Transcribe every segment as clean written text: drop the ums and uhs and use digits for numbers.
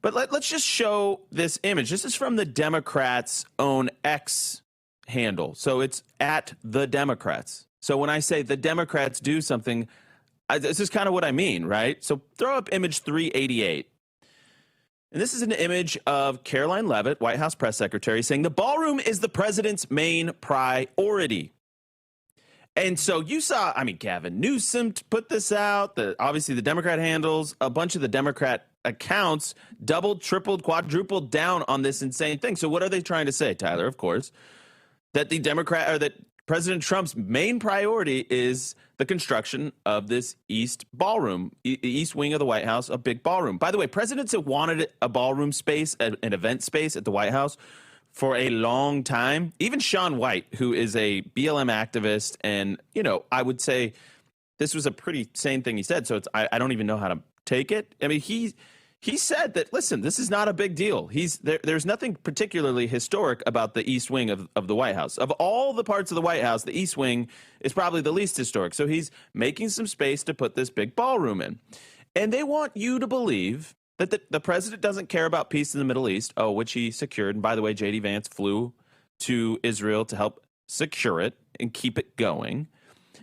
But let's just show this image. This is from the Democrats' own X handle. So it's at the Democrats. So when I say the Democrats do something, this is kind of what I mean, right? So throw up image 388. And this is an image of Caroline Leavitt, White House press secretary, saying the ballroom is the president's main priority. And so you saw, Gavin Newsom put this out. Obviously, the Democrat handles, a bunch of the Democrat accounts doubled, tripled, quadrupled down on this insane thing. So what are they trying to say, Tyler? Of course, that that President Trump's main priority is the construction of this East Ballroom, East wing of the White House, a big ballroom. By the way, presidents have wanted a ballroom space, an event space at the White House for a long time. Even Shaun White, who is a BLM activist, and, I would say this was a pretty sane thing he said, so I don't even know how to take it. He said that, listen, this is not a big deal. There's nothing particularly historic about the East Wing of the White House. Of all the parts of the White House, the East Wing is probably the least historic. So he's making some space to put this big ballroom in. And they want you to believe that the president doesn't care about peace in the Middle East, which he secured. And by the way, J.D. Vance flew to Israel to help secure it and keep it going.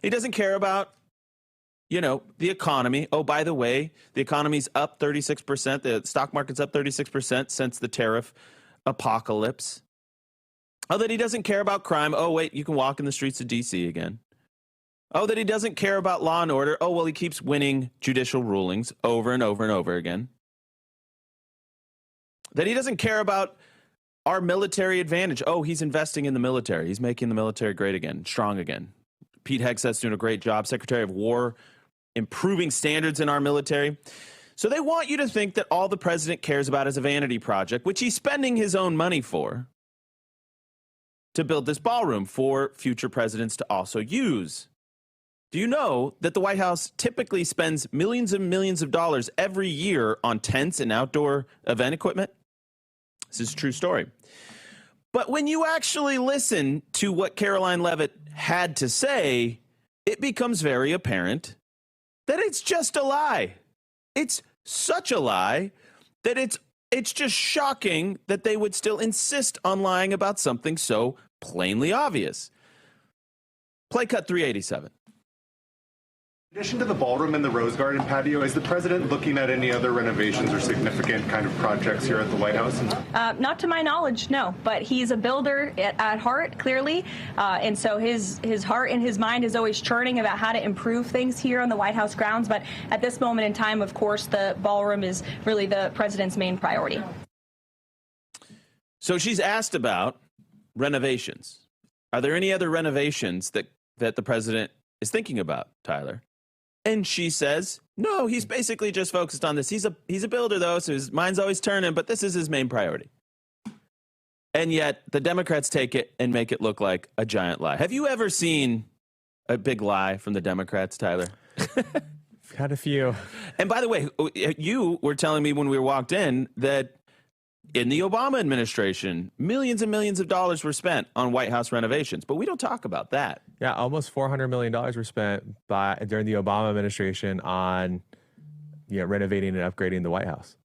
He doesn't care about the economy. Oh, by the way, the economy's up 36%. The stock market's up 36% since the tariff apocalypse. Oh, that he doesn't care about crime. Oh, wait, you can walk in the streets of D.C. again. Oh, that he doesn't care about law and order. Oh, well, he keeps winning judicial rulings over and over and over again. That he doesn't care about our military advantage. Oh, he's investing in the military. He's making the military great again, strong again. Pete Hegseth's doing a great job. Secretary of War, improving standards in our military. So they want you to think that all the president cares about is a vanity project, which he's spending his own money for, to build this ballroom for future presidents to also use. Do you know that the White House typically spends millions and millions of dollars every year on tents and outdoor event equipment? This is a true story. But when you actually listen to what Caroline Leavitt had to say, it becomes very apparent that it's just a lie. It's such a lie that it's just shocking that they would still insist on lying about something so plainly obvious. Play cut 387. In addition to the ballroom and the Rose Garden patio, is the president looking at any other renovations or significant kind of projects here at the White House? Not to my knowledge, no. But he's a builder at heart, clearly. And so his heart and his mind is always churning about how to improve things here on the White House grounds. But at this moment in time, of course, the ballroom is really the president's main priority. So she's asked about renovations. Are there any other renovations that the president is thinking about, Tyler? And she says, no, he's basically just focused on this. He's a builder, though, so his mind's always turning, but this is his main priority. And yet the Democrats take it and make it look like a giant lie. Have you ever seen a big lie from the Democrats, Tyler? Had a few. And by the way, you were telling me when we walked in that in the Obama administration, millions and millions of dollars were spent on White House renovations, but we don't talk about that. Yeah, almost $400 million were spent during the Obama administration on renovating and upgrading the White House.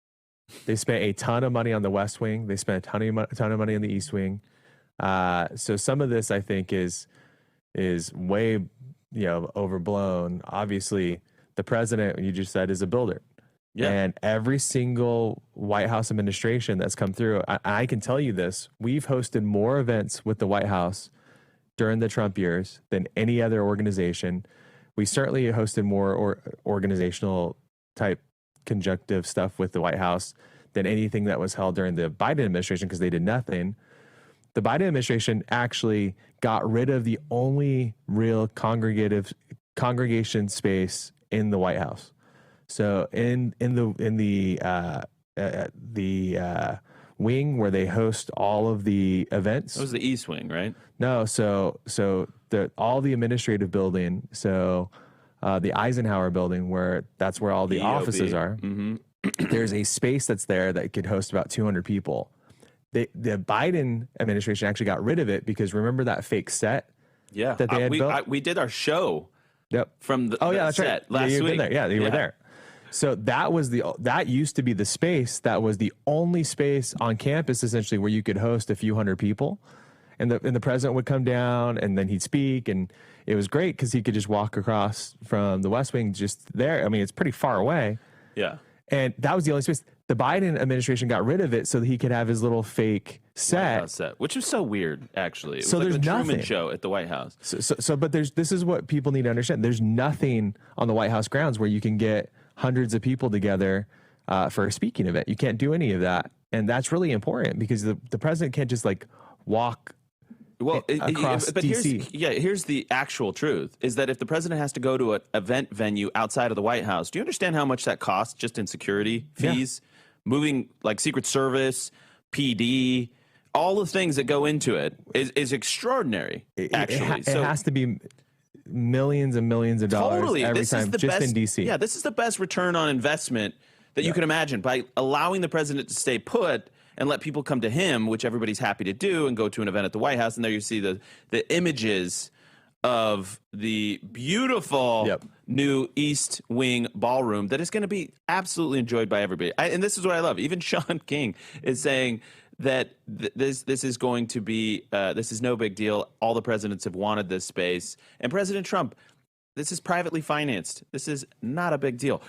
They spent a ton of money on the West Wing. They spent a ton of money on the East Wing. So some of this, I think, is way overblown. Obviously, the president, you just said, is a builder. Yeah. And every single White House administration that's come through, I can tell you this, we've hosted more events with the White House during the Trump years than any other organization. We certainly hosted more organizational type conjunctive stuff with the White House than anything that was held during the Biden administration because they did nothing. The Biden administration actually got rid of the only real congregation space in the White House. So in the wing where they host all of the events. That was the East Wing, right? No, so all the administrative building. So the Eisenhower building, that's where all the offices are. Mm-hmm. There's a space that's there that could host about 200 people. The Biden administration actually got rid of it because remember that fake set? Yeah, that they had built. We did our show. Yep. From the that's set right. last you've week. Been there. Yeah, you were there. So that used to be the space that was the only space on campus essentially where you could host a few hundred people, and the president would come down and then he'd speak, and it was great because he could just walk across from the West Wing just there. I mean, it's pretty far away. Yeah. And that was the only space. The Biden administration got rid of it so that he could have his little fake set, which was so weird, actually. It was so like there's the Truman nothing. Show at the White House. But this is what people need to understand. There's nothing on the White House grounds where you can get hundreds of people together for a speaking event. You can't do any of that. And that's really important because the president can't just like walk across but DC. Here's the actual truth, is that if the president has to go to an event venue outside of the White House, do you understand how much that costs just in security fees? Moving like Secret Service, PD, all the things that go into it is extraordinary, actually. It has to be millions and millions of dollars every time just in DC. Yeah, this is the best return on investment that you can imagine, by allowing the president to stay put and let people come to him, which everybody's happy to do, and go to an event at the White House. And there you see the images of the beautiful new East Wing ballroom that is going to be absolutely enjoyed by everybody. And this is what I love. Even Sean King is saying that this is going to be this is no big deal. All the presidents have wanted this space, and President Trump, this is privately financed. This is not a big deal.